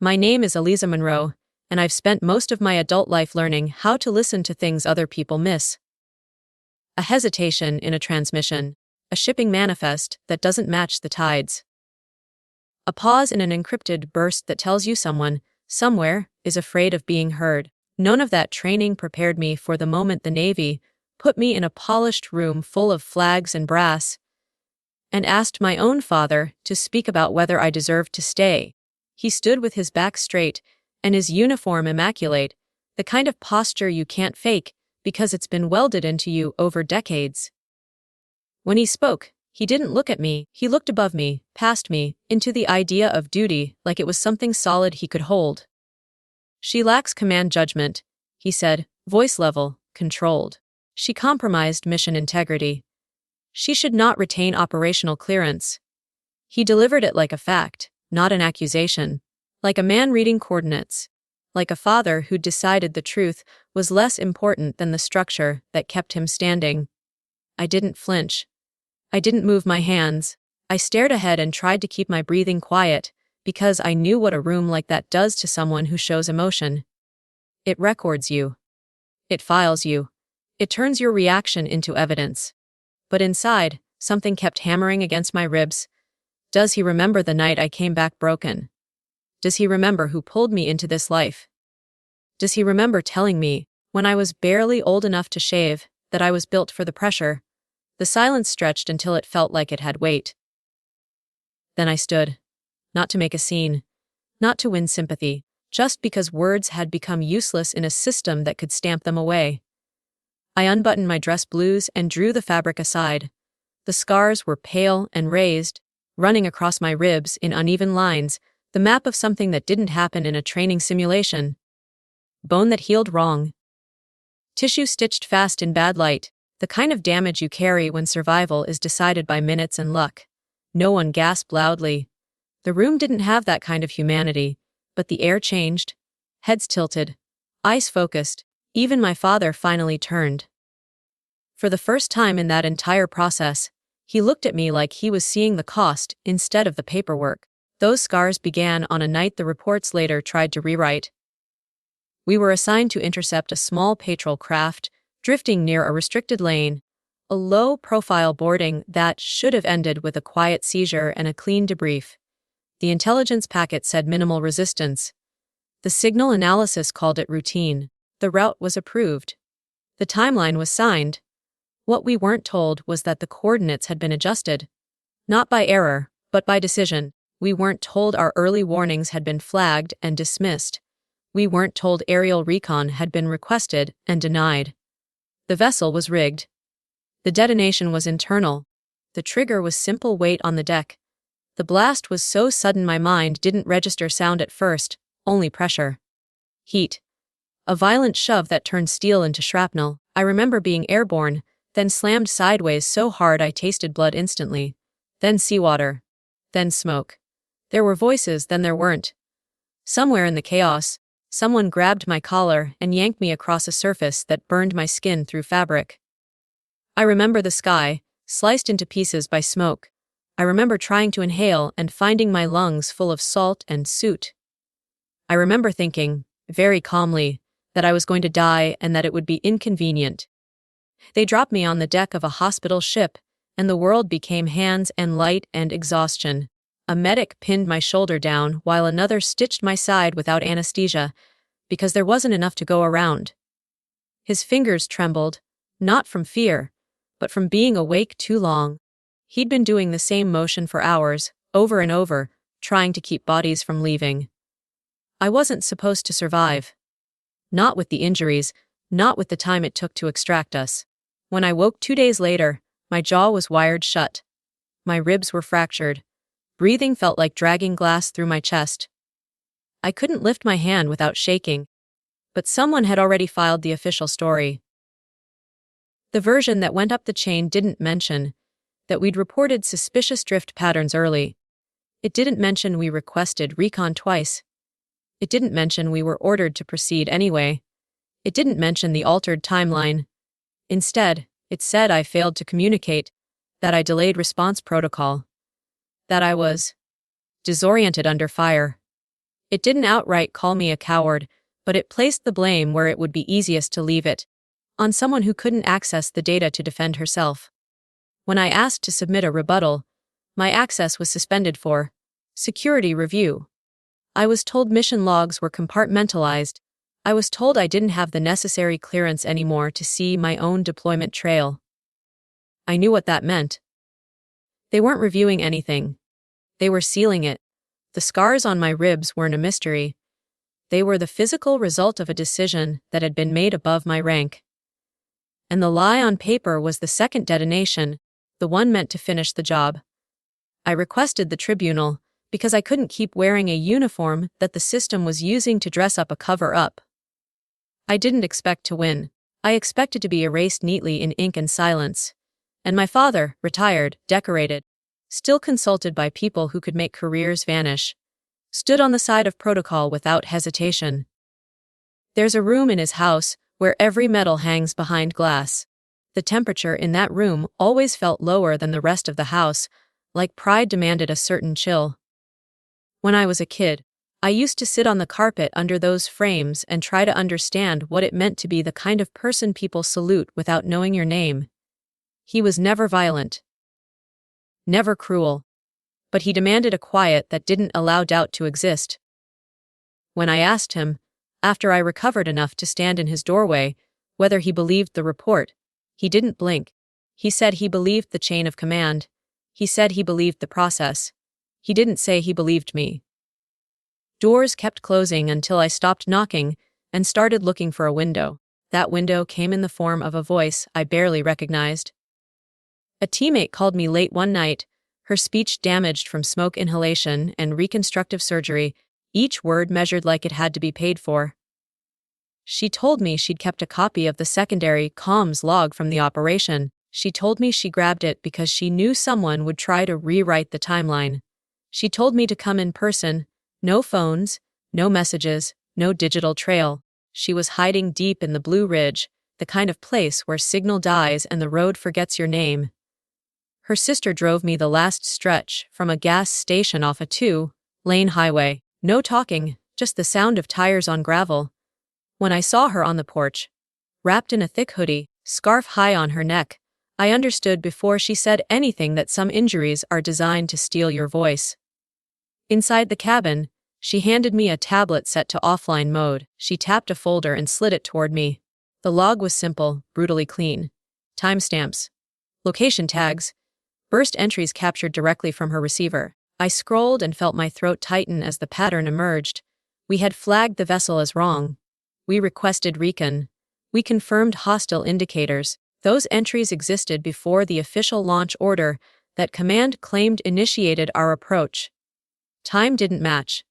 My name is Eliza Monroe, and I've spent most of my adult life learning how to listen to things other people miss. A hesitation in a transmission, a shipping manifest that doesn't match the tides. A pause in an encrypted burst that tells you someone, somewhere, is afraid of being heard. None of that training prepared me for the moment the Navy put me in a polished room full of flags and brass, and asked my own father to speak about whether I deserved to stay. He stood with his back straight and his uniform immaculate, the kind of posture you can't fake because it's been welded into you over decades. When he spoke, he didn't look at me, he looked above me, past me, into the idea of duty like it was something solid he could hold. She lacks command judgment, he said, voice level, controlled. She compromised mission integrity. She should not retain operational clearance. He delivered it like a fact, not an accusation. Like a man reading coordinates. Like a father who decided the truth was less important than the structure that kept him standing. I didn't flinch. I didn't move my hands. I stared ahead and tried to keep my breathing quiet, because I knew what a room like that does to someone who shows emotion. It records you. It files you. It turns your reaction into evidence. But inside, something kept hammering against my ribs. Does he remember the night I came back broken? Does he remember who pulled me into this life? Does he remember telling me, when I was barely old enough to shave, that I was built for the pressure? The silence stretched until it felt like it had weight. Then I stood. Not to make a scene. Not to win sympathy. Just because words had become useless in a system that could stamp them away. I unbuttoned my dress blues and drew the fabric aside. The scars were pale and raised, running across my ribs in uneven lines, the map of something that didn't happen in a training simulation. Bone that healed wrong. Tissue stitched fast in bad light, the kind of damage you carry when survival is decided by minutes and luck. No one gasped loudly. The room didn't have that kind of humanity, but the air changed. Heads tilted. Eyes focused. Even my father finally turned. For the first time in that entire process, he looked at me like he was seeing the cost instead of the paperwork. Those scars began on a night the reports later tried to rewrite. We were assigned to intercept a small patrol craft, drifting near a restricted lane, a low-profile boarding that should have ended with a quiet seizure and a clean debrief. The intelligence packet said minimal resistance. The signal analysis called it routine. The route was approved. The timeline was signed. What we weren't told was that the coordinates had been adjusted. Not by error, but by decision. We weren't told our early warnings had been flagged and dismissed. We weren't told aerial recon had been requested and denied. The vessel was rigged. The detonation was internal. The trigger was simple weight on the deck. The blast was so sudden my mind didn't register sound at first, only pressure. Heat. A violent shove that turned steel into shrapnel. I remember being airborne, then slammed sideways so hard I tasted blood instantly. Then seawater. Then smoke. There were voices, then there weren't. Somewhere in the chaos, someone grabbed my collar and yanked me across a surface that burned my skin through fabric. I remember the sky, sliced into pieces by smoke. I remember trying to inhale and finding my lungs full of salt and soot. I remember thinking, very calmly, that I was going to die and that it would be inconvenient. They dropped me on the deck of a hospital ship, and the world became hands and light and exhaustion. A medic pinned my shoulder down while another stitched my side without anesthesia, because there wasn't enough to go around. His fingers trembled, not from fear, but from being awake too long. He'd been doing the same motion for hours, over and over, trying to keep bodies from leaving. I wasn't supposed to survive. Not with the injuries, not with the time it took to extract us. When I woke 2 days later, my jaw was wired shut. My ribs were fractured. Breathing felt like dragging glass through my chest. I couldn't lift my hand without shaking. But someone had already filed the official story. The version that went up the chain didn't mention that we'd reported suspicious drift patterns early. It didn't mention we requested recon twice. It didn't mention we were ordered to proceed anyway. It didn't mention the altered timeline. Instead, it said I failed to communicate, that I delayed response protocol, that I was disoriented under fire. It didn't outright call me a coward, but it placed the blame where it would be easiest to leave it, on someone who couldn't access the data to defend herself. When I asked to submit a rebuttal, my access was suspended for security review. I was told mission logs were compartmentalized. I was told I didn't have the necessary clearance anymore to see my own deployment trail. I knew what that meant. They weren't reviewing anything. They were sealing it. The scars on my ribs weren't a mystery. They were the physical result of a decision that had been made above my rank. And the lie on paper was the second detonation, the one meant to finish the job. I requested the tribunal because I couldn't keep wearing a uniform that the system was using to dress up a cover-up. I didn't expect to win. I expected to be erased neatly in ink and silence. And my father, retired, decorated, still consulted by people who could make careers vanish, stood on the side of protocol without hesitation. There's a room in his house where every metal hangs behind glass. The temperature in that room always felt lower than the rest of the house, like pride demanded a certain chill. When I was a kid, I used to sit on the carpet under those frames and try to understand what it meant to be the kind of person people salute without knowing your name. He was never violent, never cruel, but he demanded a quiet that didn't allow doubt to exist. When I asked him, after I recovered enough to stand in his doorway, whether he believed the report, he didn't blink. He said he believed the chain of command. He said he believed the process. He didn't say he believed me. Doors kept closing until I stopped knocking and started looking for a window. That window came in the form of a voice I barely recognized. A teammate called me late one night, her speech damaged from smoke inhalation and reconstructive surgery, each word measured like it had to be paid for. She told me she'd kept a copy of the secondary comms log from the operation. She told me she grabbed it because she knew someone would try to rewrite the timeline. She told me to come in person, no phones, no messages, no digital trail. She was hiding deep in the Blue Ridge, the kind of place where signal dies and the road forgets your name. Her sister drove me the last stretch from a gas station off a 2-lane highway. No talking, just the sound of tires on gravel. When I saw her on the porch, wrapped in a thick hoodie, scarf high on her neck, I understood before she said anything that some injuries are designed to steal your voice. Inside the cabin, she handed me a tablet set to offline mode. She tapped a folder and slid it toward me. The log was simple, brutally clean. Timestamps, location tags, burst entries captured directly from her receiver. I scrolled and felt my throat tighten as the pattern emerged. We had flagged the vessel as wrong. We requested recon. We confirmed hostile indicators. Those entries existed before the official launch order that command claimed initiated our approach. Time didn't match.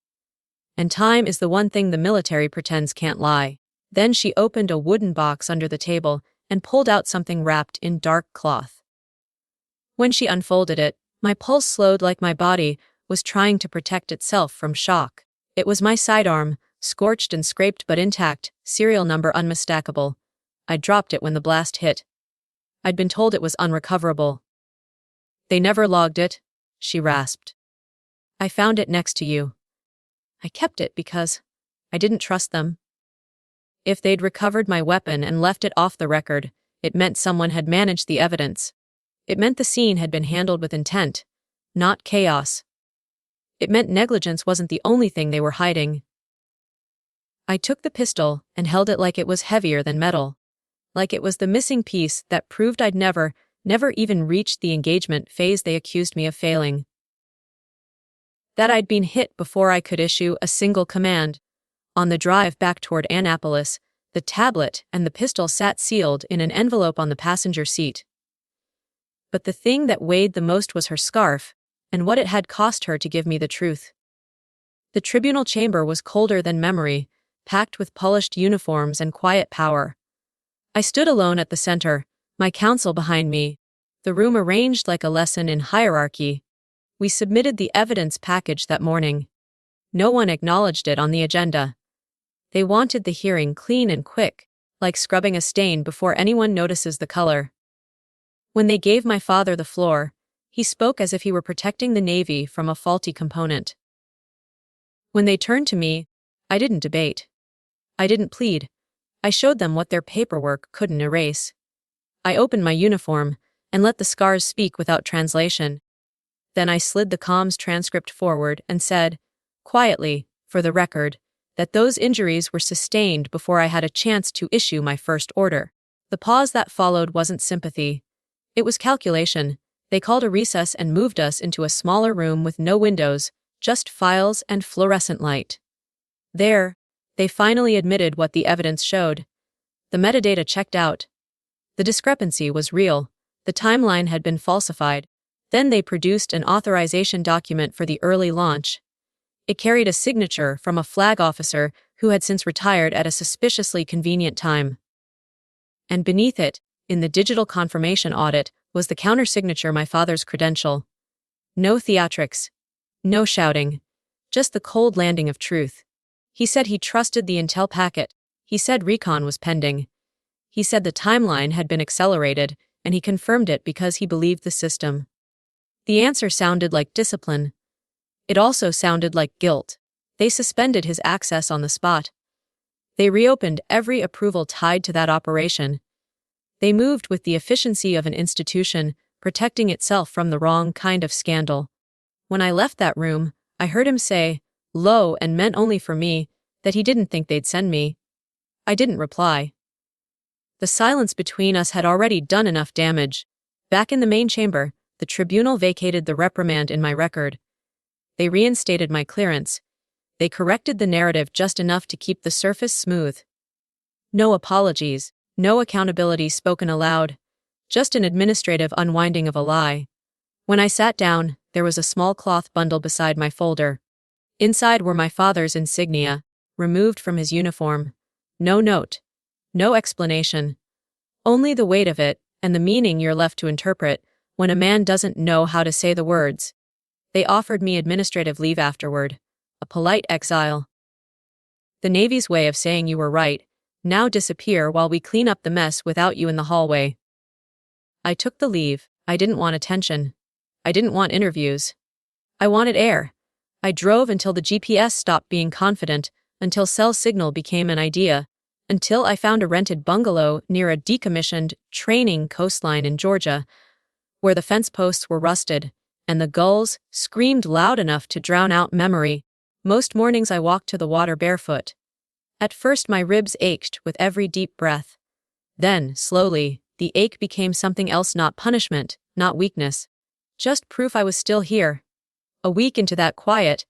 And time is the one thing the military pretends can't lie. Then she opened a wooden box under the table and pulled out something wrapped in dark cloth. When she unfolded it, my pulse slowed like my body was trying to protect itself from shock. It was my sidearm, scorched and scraped but intact, serial number unmistakable. I dropped it when the blast hit. I'd been told it was unrecoverable. They never logged it, she rasped. I found it next to you. I kept it because I didn't trust them. If they'd recovered my weapon and left it off the record, it meant someone had managed the evidence. It meant the scene had been handled with intent, not chaos. It meant negligence wasn't the only thing they were hiding. I took the pistol and held it like it was heavier than metal, like it was the missing piece that proved I'd never even reached the engagement phase they accused me of failing. That I'd been hit before I could issue a single command. On the drive back toward Annapolis, the tablet and the pistol sat sealed in an envelope on the passenger seat. But the thing that weighed the most was her scarf, and what it had cost her to give me the truth. The tribunal chamber was colder than memory, packed with polished uniforms and quiet power. I stood alone at the center, my counsel behind me, the room arranged like a lesson in hierarchy. We submitted the evidence package that morning. No one acknowledged it on the agenda. They wanted the hearing clean and quick, like scrubbing a stain before anyone notices the color. When they gave my father the floor, he spoke as if he were protecting the Navy from a faulty component. When they turned to me, I didn't debate. I didn't plead. I showed them what their paperwork couldn't erase. I opened my uniform and let the scars speak without translation. Then I slid the comms transcript forward and said, quietly, for the record, that those injuries were sustained before I had a chance to issue my first order. The pause that followed wasn't sympathy. It was calculation. They called a recess and moved us into a smaller room with no windows, just files and fluorescent light. There, they finally admitted what the evidence showed. The metadata checked out. The discrepancy was real. The timeline had been falsified. Then they produced an authorization document for the early launch. It carried a signature from a flag officer who had since retired at a suspiciously convenient time. And beneath it, in the digital confirmation audit, was the countersignature, my father's credential. No theatrics. No shouting. Just the cold landing of truth. He said he trusted the intel packet. He said recon was pending. He said the timeline had been accelerated, and he confirmed it because he believed the system. The answer sounded like discipline. It also sounded like guilt. They suspended his access on the spot. They reopened every approval tied to that operation. They moved with the efficiency of an institution, protecting itself from the wrong kind of scandal. When I left that room, I heard him say, low and meant only for me, that he didn't think they'd send me. I didn't reply. The silence between us had already done enough damage. Back in the main chamber, the tribunal vacated the reprimand in my record. They reinstated my clearance. They corrected the narrative just enough to keep the surface smooth. No apologies, no accountability spoken aloud, just an administrative unwinding of a lie. When I sat down, there was a small cloth bundle beside my folder. Inside were my father's insignia, removed from his uniform. No note. No explanation. Only the weight of it, and the meaning you're left to interpret, when a man doesn't know how to say the words. They offered me administrative leave afterward. A polite exile. The Navy's way of saying you were right. Now disappear while we clean up the mess without you in the hallway. I took the leave. I didn't want attention. I didn't want interviews. I wanted air. I drove until the GPS stopped being confident, until cell signal became an idea, until I found a rented bungalow near a decommissioned training coastline in Georgia, where the fence posts were rusted, and the gulls screamed loud enough to drown out memory. Most mornings I walked to the water barefoot. At first my ribs ached with every deep breath. Then, slowly, the ache became something else, not punishment, not weakness. Just proof I was still here. A week into that quiet,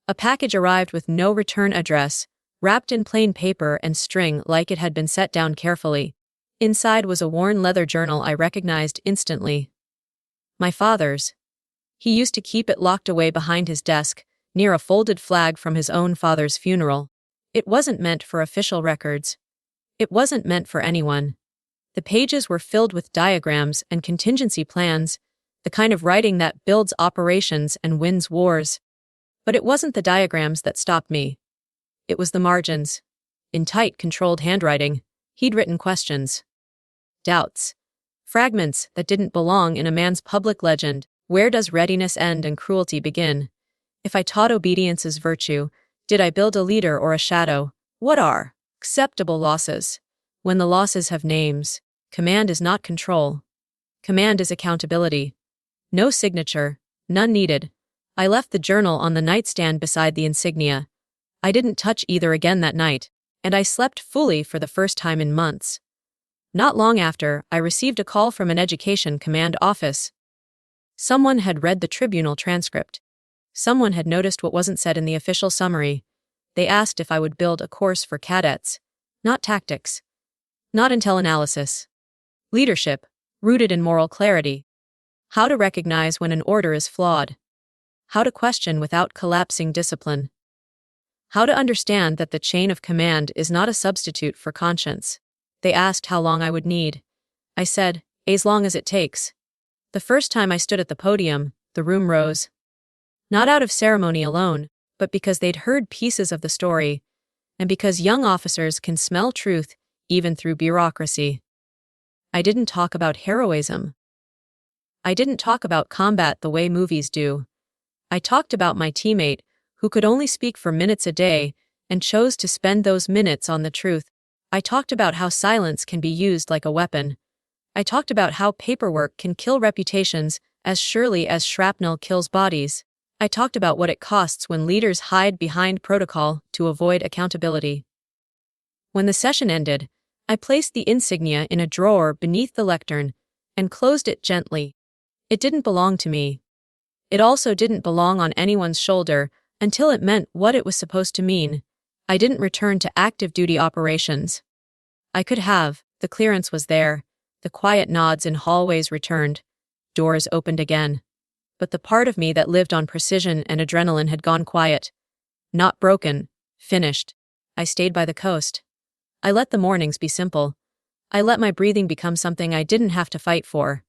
a package arrived with no return address, wrapped in plain paper and string like it had been set down carefully. Inside was a worn leather journal I recognized instantly. My father's. He used to keep it locked away behind his desk, near a folded flag from his own father's funeral. It wasn't meant for official records. It wasn't meant for anyone. The pages were filled with diagrams and contingency plans, the kind of writing that builds operations and wins wars. But it wasn't the diagrams that stopped me. It was the margins. In tight, controlled handwriting, he'd written questions. Doubts. Fragments that didn't belong in a man's public legend. Where does readiness end and cruelty begin? If I taught obedience as virtue, did I build a leader or a shadow? What are acceptable losses? When the losses have names, command is not control. Command is accountability. No signature, none needed. I left the journal on the nightstand beside the insignia. I didn't touch either again that night, and I slept fully for the first time in months. Not long after, I received a call from an education command office. Someone had read the tribunal transcript. Someone had noticed what wasn't said in the official summary. They asked if I would build a course for cadets. Not tactics. Not intel analysis. Leadership, rooted in moral clarity. How to recognize when an order is flawed. How to question without collapsing discipline. How to understand that the chain of command is not a substitute for conscience. They asked how long I would need. I said, as long as it takes. The first time I stood at the podium, the room rose. Not out of ceremony alone, but because they'd heard pieces of the story, and because young officers can smell truth even through bureaucracy. I didn't talk about heroism. I didn't talk about combat the way movies do. I talked about my teammate, who could only speak for minutes a day and chose to spend those minutes on the truth. I talked about how silence can be used like a weapon. I talked about how paperwork can kill reputations as surely as shrapnel kills bodies. I talked about what it costs when leaders hide behind protocol to avoid accountability. When the session ended, I placed the insignia in a drawer beneath the lectern and closed it gently. It didn't belong to me. It also didn't belong on anyone's shoulder until it meant what it was supposed to mean. I didn't return to active duty operations. I could have, the clearance was there, the quiet nods in hallways returned, doors opened again. But the part of me that lived on precision and adrenaline had gone quiet. Not broken, finished. I stayed by the coast. I let the mornings be simple. I let my breathing become something I didn't have to fight for.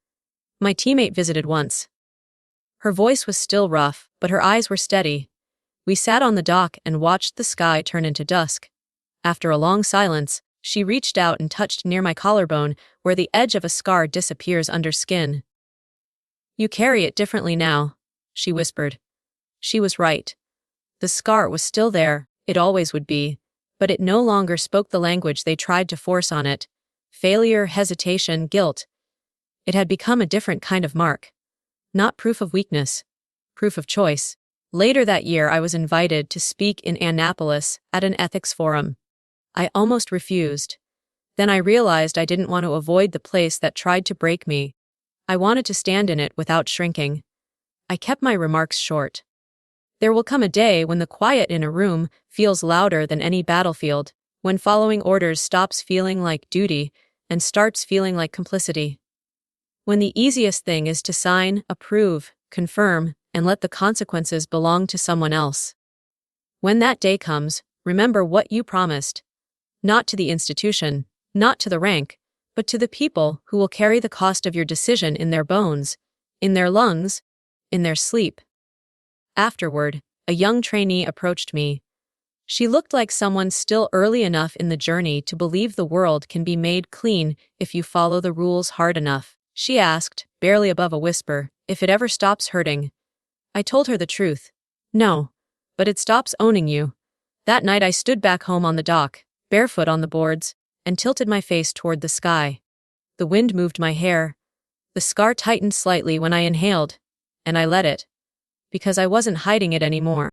My teammate visited once. Her voice was still rough, but her eyes were steady. We sat on the dock and watched the sky turn into dusk. After a long silence, she reached out and touched near my collarbone where the edge of a scar disappears under skin. "You carry it differently now," she whispered. She was right. The scar was still there, it always would be, but it no longer spoke the language they tried to force on it. Failure, hesitation, guilt. It had become a different kind of mark. Not proof of weakness, proof of choice. Later that year, I was invited to speak in Annapolis at an ethics forum. I almost refused. Then I realized I didn't want to avoid the place that tried to break me. I wanted to stand in it without shrinking. I kept my remarks short. There will come a day when the quiet in a room feels louder than any battlefield, when following orders stops feeling like duty and starts feeling like complicity. When the easiest thing is to sign, approve, confirm, and let the consequences belong to someone else. When that day comes, remember what you promised. Not to the institution, not to the rank, but to the people who will carry the cost of your decision in their bones, in their lungs, in their sleep. Afterward, a young trainee approached me. She looked like someone still early enough in the journey to believe the world can be made clean if you follow the rules hard enough. She asked, barely above a whisper, if it ever stops hurting. I told her the truth. No, but it stops owning you. That night I stood back home on the dock, barefoot on the boards, and tilted my face toward the sky. The wind moved my hair. The scar tightened slightly when I inhaled, and I let it. Because I wasn't hiding it anymore.